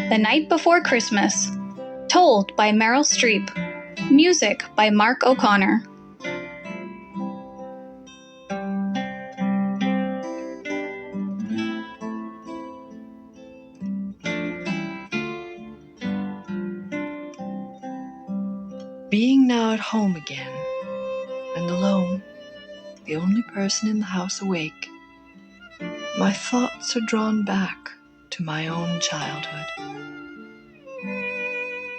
The Night Before Christmas. Told by Meryl Streep. Music by Mark O'Connor. Being now at home again, and alone, the only person in the house awake, my thoughts are drawn back to my own childhood.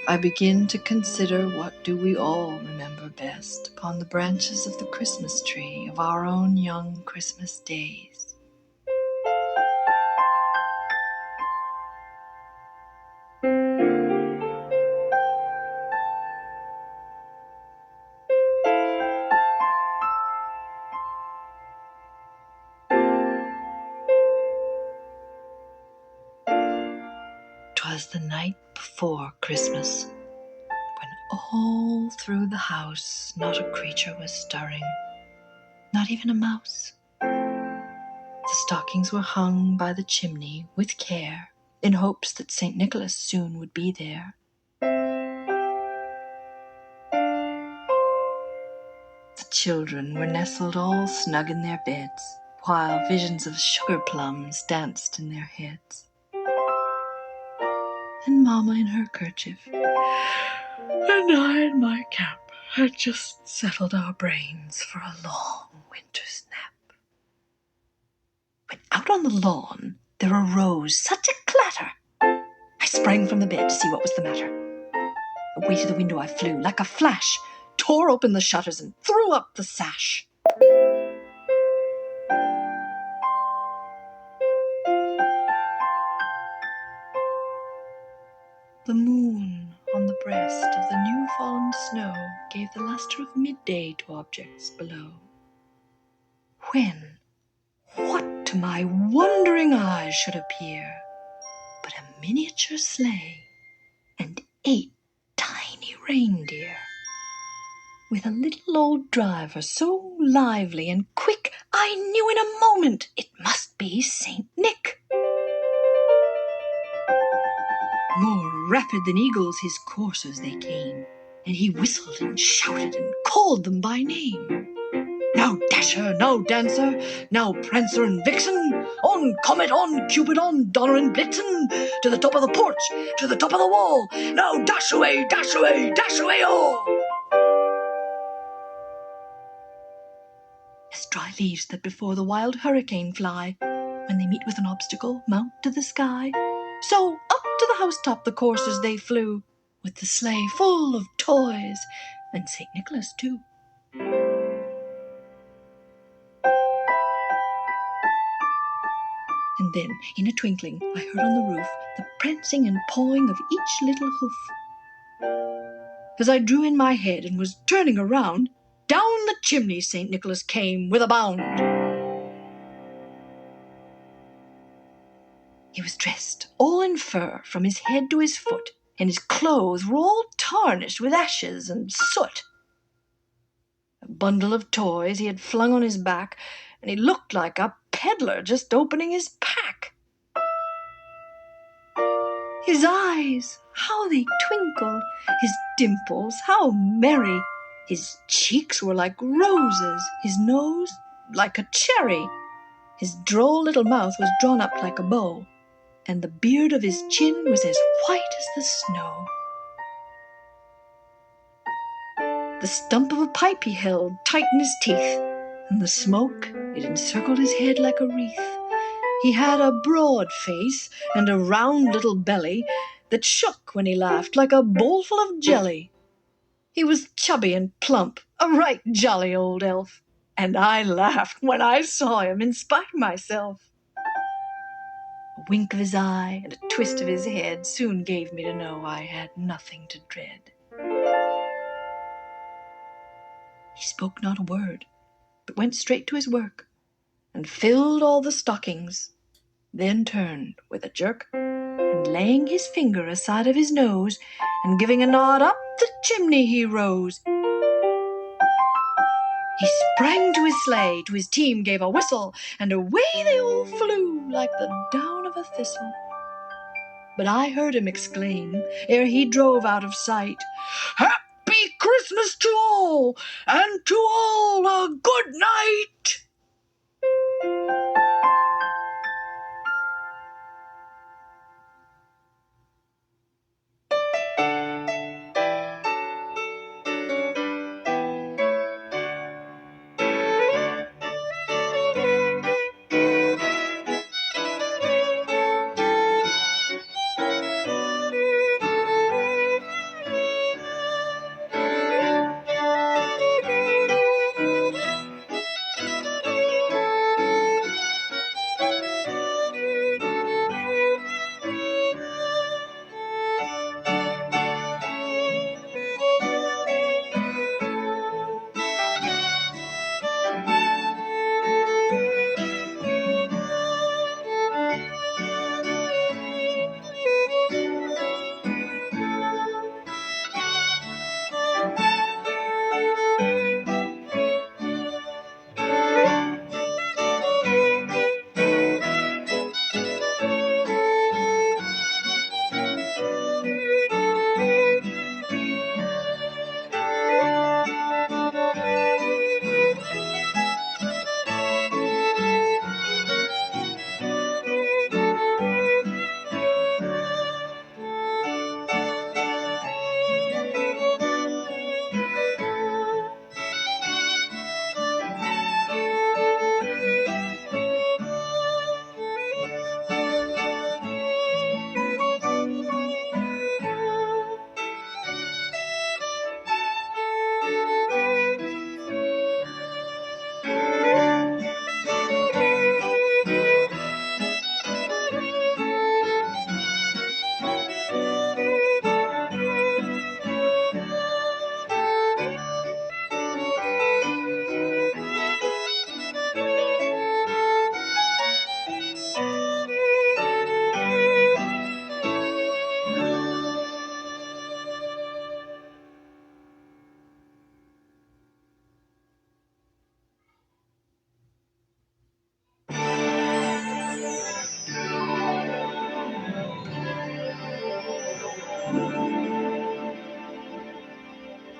I begin to consider what do we all remember best upon the branches of the Christmas tree of our own young Christmas days. 'Twas the night before Christmas, when all through the house not a creature was stirring, not even a mouse. The stockings were hung by the chimney with care, in hopes that St. Nicholas soon would be there. The children were nestled all snug in their beds, while visions of sugar plums danced in their heads. And Mama in her kerchief, and I in my cap, had just settled our brains for a long winter's nap. When out on the lawn there arose such a clatter, I sprang from the bed to see what was the matter. Away to the window I flew like a flash, tore open the shutters and threw up the sash. The moon on the breast of the new-fallen snow gave the lustre of midday to objects below. When, what to my wondering eyes should appear but a miniature sleigh and 8 tiny reindeer, with a little old driver so lively and quick, I knew in a moment it must be Saint Nick. More rapid than eagles his coursers they came, and he whistled and shouted and called them by name. Now Dasher, now Dancer, now Prancer and Vixen, on Comet, on Cupid, on Donner and Blitzen, to the top of the porch, to the top of the wall, now dash away, dash away, dash away all! As dry leaves that before the wild hurricane fly, when they meet with an obstacle, mount to the sky, so up to the housetop the coursers they flew, with the sleigh full of toys, and St. Nicholas too. And then, in a twinkling, I heard on the roof the prancing and pawing of each little hoof. As I drew in my head and was turning around, down the chimney St. Nicholas came with a bound. He was dressed all in fur from his head to his foot, and his clothes were all tarnished with ashes and soot. A bundle of toys he had flung on his back, and he looked like a peddler just opening his pack. His eyes, how they twinkled, his dimples, how merry. His cheeks were like roses, his nose like a cherry. His droll little mouth was drawn up like a bow, and the beard of his chin was as white as the snow. The stump of a pipe he held tight in his teeth, and the smoke, it encircled his head like a wreath. He had a broad face and a round little belly that shook when he laughed like a bowlful of jelly. He was chubby and plump, a right jolly old elf, and I laughed when I saw him in spite of myself. A wink of his eye and a twist of his head soon gave me to know I had nothing to dread. He spoke not a word, but went straight to his work, and filled all the stockings, then turned with a jerk, and laying his finger aside of his nose, and giving a nod up the chimney he rose. He sprang to his sleigh, to his team gave a whistle, and away they all flew like the down of a thistle. but I heard him exclaim, ere he drove out of sight, "Happy Christmas to all, and to all a good night!"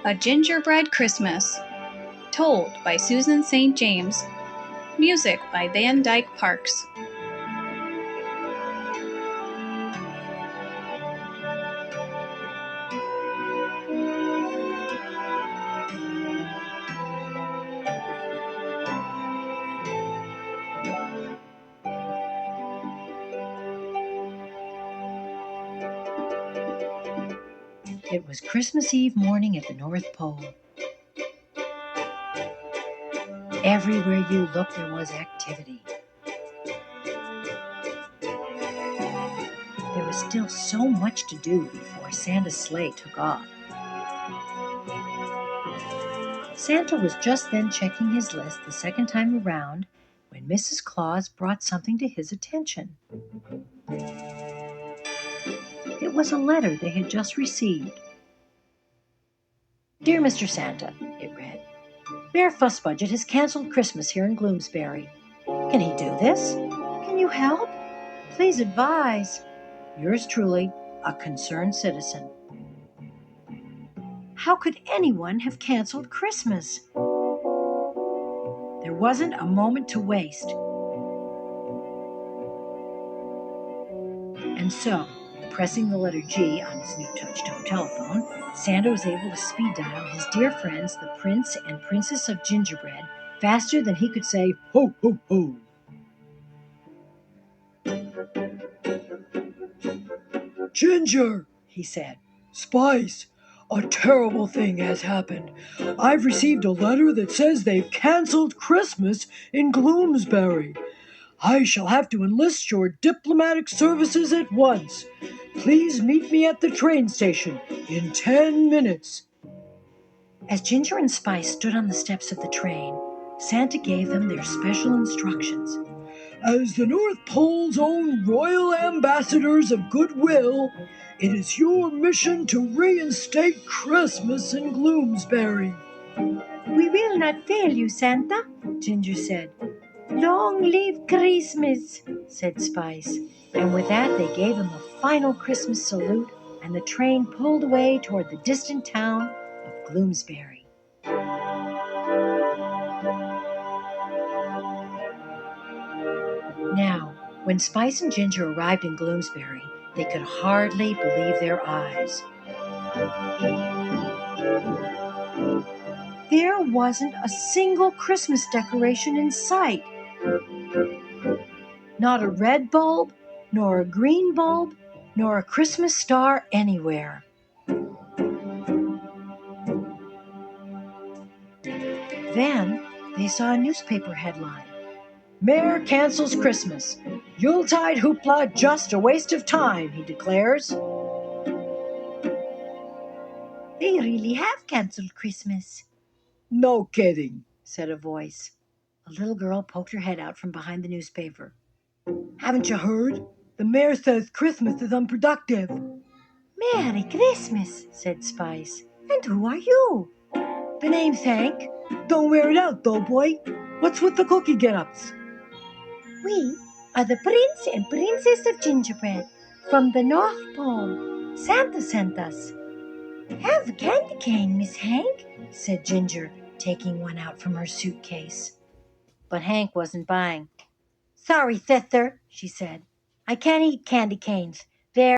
A Gingerbread Christmas, told by Susan St. James. Music by Van Dyke Parks. It was Christmas Eve morning at the North Pole. Everywhere you looked, there was activity. There was still so much to do before Santa's sleigh took off. Santa was just then checking his list the second time around when Mrs. Claus brought something to his attention. It was a letter they had just received. "Dear Mr. Santa," it read, "Mayor Fussbudget has canceled Christmas here in Gloomsbury. Can he do this? Can you help? Please advise. Yours truly, a concerned citizen." How could anyone have canceled Christmas? There wasn't a moment to waste. And so, pressing the letter G on his new touch-tone telephone, Santa was able to speed dial his dear friends, the Prince and Princess of Gingerbread, faster than he could say, "Ho, ho, ho." "Ginger," he said, "Spice, a terrible thing has happened. I've received a letter that says they've canceled Christmas in Gloomsbury. I shall have to enlist your diplomatic services at once. Please meet me at the train station in 10 minutes. As Ginger and Spice stood on the steps of the train, Santa gave them their special instructions. As the North Pole's own royal ambassadors of goodwill, it is your mission to reinstate Christmas in Gloomsbury. "We will not fail you, Santa," Ginger said. "Long live Christmas," said Spice. And with that, they gave him a final Christmas salute, and the train pulled away toward the distant town of Gloomsbury. Now, when Spice and Ginger arrived in Gloomsbury, they could hardly believe their eyes. There wasn't a single Christmas decoration in sight. Not a red bulb, nor a green bulb, nor a Christmas star anywhere. Then they saw a newspaper headline. Mayor cancels Christmas. Yuletide hoopla just a waste of time, he declares. They really have canceled Christmas. No kidding, said a voice. A little girl poked her head out from behind the newspaper. Haven't you heard? The mayor says Christmas is unproductive. Merry Christmas, said Spice. And who are you? The name's Hank. Don't wear it out, though, boy. What's with the cookie get-ups? We are the Prince and Princess of Gingerbread from the North Pole. Santa sent us. Have a candy cane, Miss Hank, said Ginger, taking one out from her suitcase. But Hank wasn't buying. Sorry, sister, she said. I can't eat candy canes.